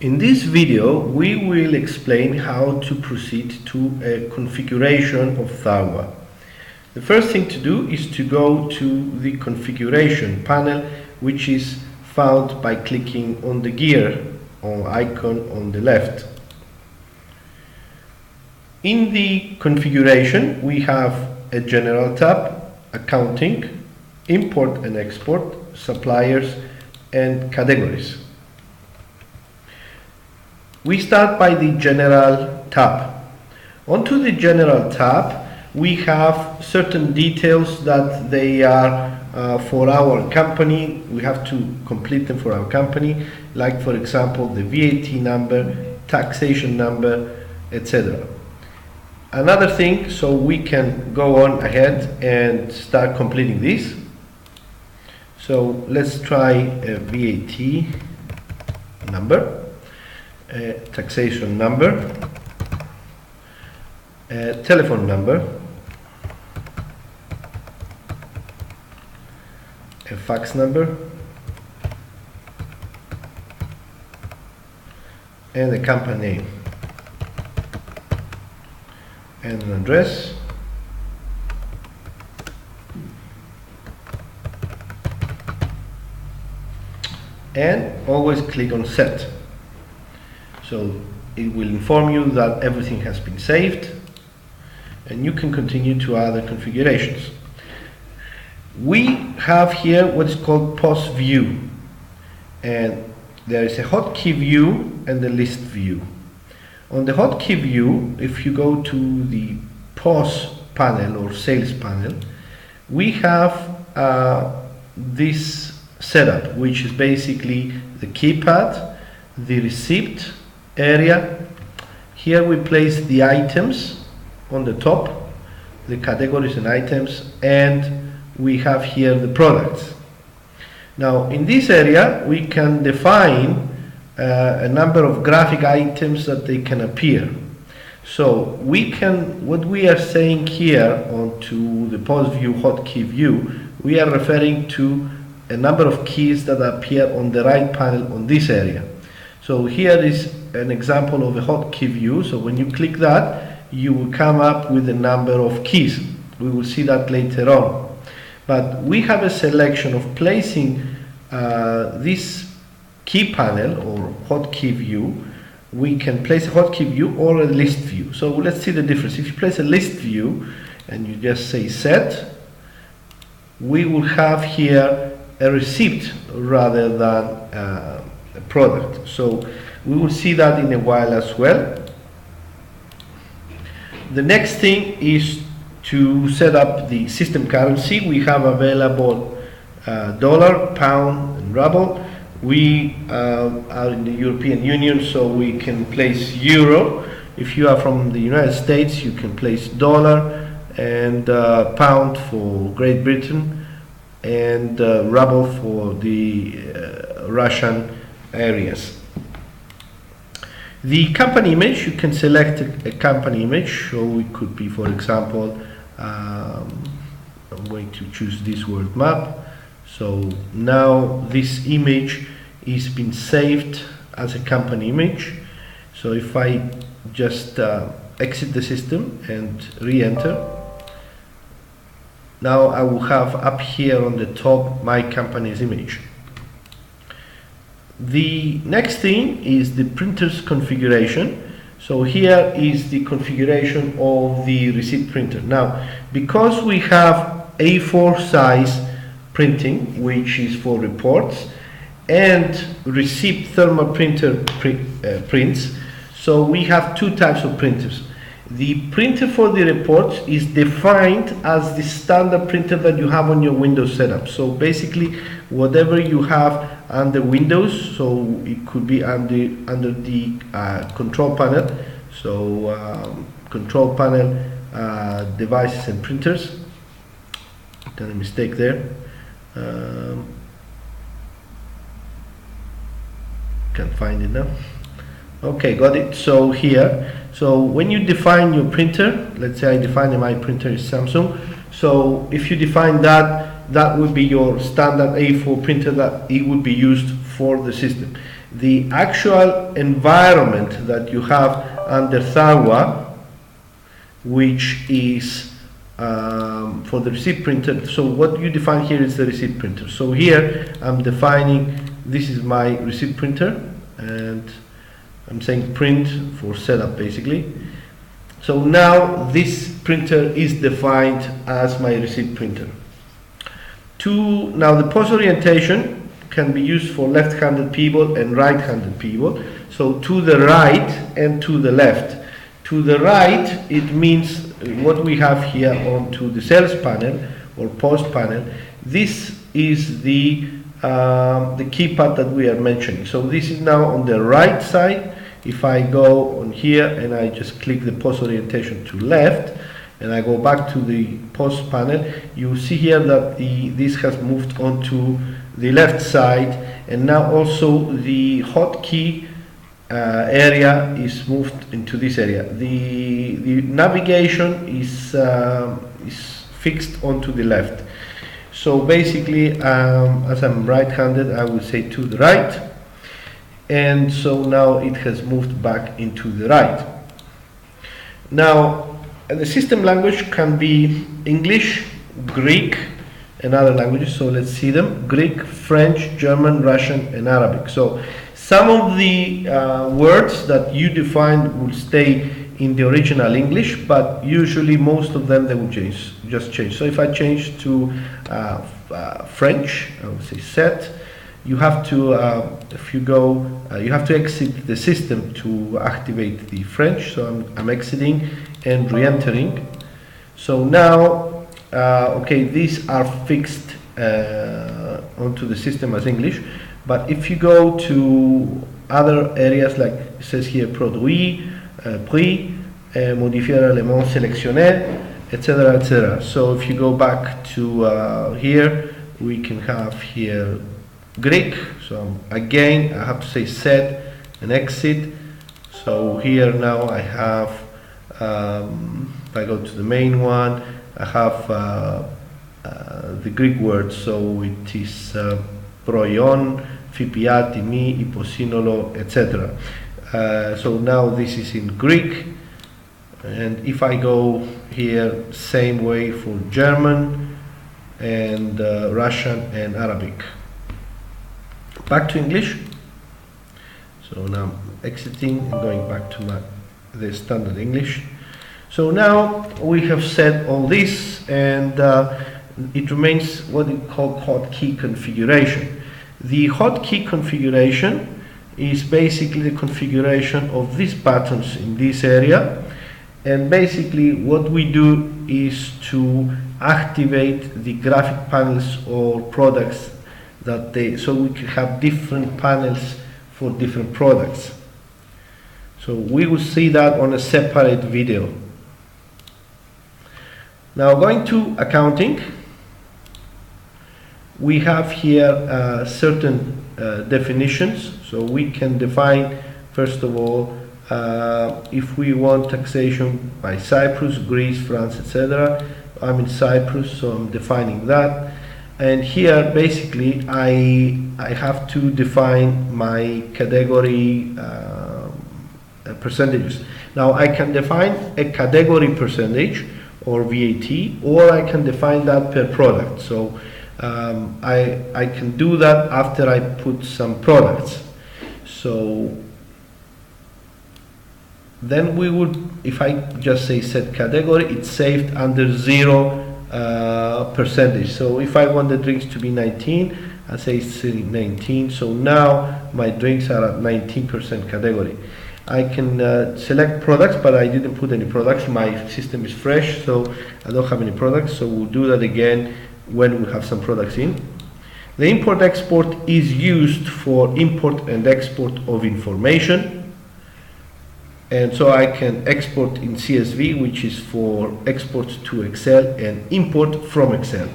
In this video, we will explain how to proceed to a configuration of THARWA. The first thing to do is to go to the configuration panel, which is found by clicking on the gear or icon on the left. In the configuration, we have a general tab, accounting, import and export, suppliers, and categories. We start by the general tab. Onto the general tab, we have certain details that they are for our company. We have to complete them for our company, like for example the VAT number, taxation number, etc. Another thing, so we can go on ahead and start completing this. So let's try a VAT number, a taxation number, a telephone number, a fax number, and a company name, and an address, and always click on set. So it will inform you that everything has been saved and you can continue to other configurations. We have here what is called POS view, and there is a hotkey view and a list view. On the hotkey view, if you go to the POS panel or sales panel, we have this setup, which is basically the keypad, the receipt area. Here we place the items on the top, the categories and items, and we have here the products. Now in this area we can define a number of graphic items that they can appear. So we can, what we are saying here onto the POS view hotkey view, we are referring to a number of keys that appear on the right panel on this area. So here is an example of a hotkey view. So when you click that, you will come up with a number of keys. We will see that later on. But we have a selection of placing this key panel or hotkey view. We can place a hotkey view or a list view. So let's see the difference. If you place a list view and you just say set, we will have here a receipt rather than a product. So we will see that in a while as well. The next thing is to set up the system currency. We have available dollar, pound, and ruble. We are in the European Union, so we can place euro. If you are from the United States, you can place dollar and pound for Great Britain, and ruble for the Russian areas. The company image, you can select a company image, so it could be, for example, I'm going to choose this world map. So now this image is been saved as a company image. So if I just exit the system and re-enter, now I will have up here on the top my company's image. The next thing is the printer's configuration. So here is the configuration of the receipt printer. Now, because we have A4 size printing, which is for reports, and receipt thermal printer prints, so we have two types of printers. The printer for the reports is defined as the standard printer that you have on your Windows setup. So basically, whatever you have under Windows, so it could be under the control panel. So control panel, devices and printers. Done a mistake there. Can't find it now. Okay, got it. So here, so when you define your printer, let's say I define my printer is Samsung. So if you define that, that would be your standard A4 printer that it would be used for the system. The actual environment that you have under THARWA, which is for the receipt printer. So what you define here is the receipt printer. So here I'm defining, this is my receipt printer, and I'm saying print for setup basically. So now this printer is defined as my receipt printer. Now the POS orientation can be used for left-handed people and right-handed people. So to the right and to the left. To the right, it means what we have here onto the sales panel or POS panel. This is the keypad that we are mentioning. So this is now on the right side. If I go on here and I just click the POS orientation to left, and I go back to the POS panel, you see here that this has moved onto the left side, and now also the hotkey area is moved into this area. The navigation is fixed onto the left. So basically, as I'm right-handed, I will say to the right, and so now it has moved back into the right. Now, the system language can be English, Greek, and other languages. So let's see them: Greek, French, German, Russian, and Arabic. So some of the words that you define will stay in the original English, but usually most of them they will just change. So if I change to French, I will say set. You have to, if you go, you have to exit the system to activate the French. So I'm exiting and re-entering. So now, okay, these are fixed onto the system as English. But if you go to other areas, like it says here, produit, prix, modifier l'élément sélectionné, etc., etc. So if you go back to here, we can have here Greek. So again, I have to say set and exit. So here now I have, if I go to the main one, I have the Greek word. So it is proion, ΦΠΑ, τιμή, υποσύνολο, etc. So now this is in Greek, and if I go here, same way for German and Russian and Arabic. Back to English. So now I'm exiting and going back to the standard English. So now we have said all this, and it remains what we call hotkey configuration. The hotkey configuration is basically the configuration of these buttons in this area, and basically what we do is to activate the graphic panels or products that so we can have different panels for different products. So we will see that on a separate video. Now going to accounting, we have here certain definitions. So we can define, first of all, if we want taxation by Cyprus, Greece, France, etc. I'm in Cyprus, so I'm defining that. And here basically I have to define my category percentages. Now I can define a category percentage or VAT, or I can define that per product. So I can do that after I put some products. So then we would, if I just say set category, it's saved under 0 percentage. So if I want the drinks to be 19, I say it's 19. So now my drinks are at 19% category. I can select products, but I didn't put any products. My system is fresh, so I don't have any products. So we'll do that again when we have some products in. The import-export is used for import and export of information. And so I can export in CSV, which is for export to Excel, and import from Excel.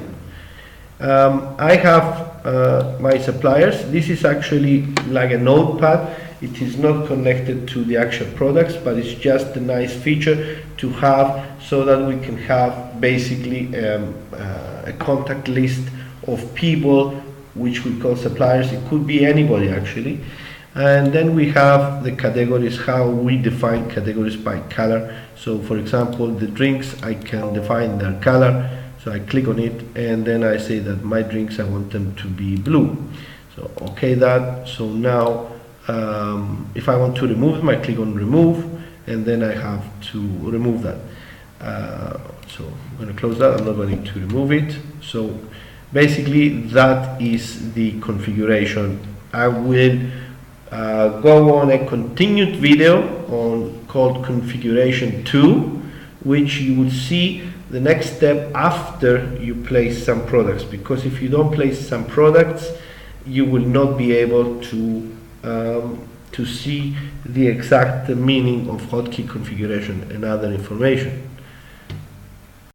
I have my suppliers. This is actually like a notepad. It is not connected to the actual products, but it's just a nice feature to have so that we can have basically a contact list of people which we call suppliers. It could be anybody actually. And then we have the categories, how we define categories by color. So for example, the drinks, I can define their color. So I click on it and then I say that my drinks, I want them to be blue. So okay that. So now if I want to remove them, I click on remove and then I have to remove that. So I'm going to close that. I'm not going to remove it. So basically that is the configuration. I will go on a continued video called configuration 2, which you will see the next step after you place some products, because if you don't place some products you will not be able to see the exact meaning of hotkey configuration and other information.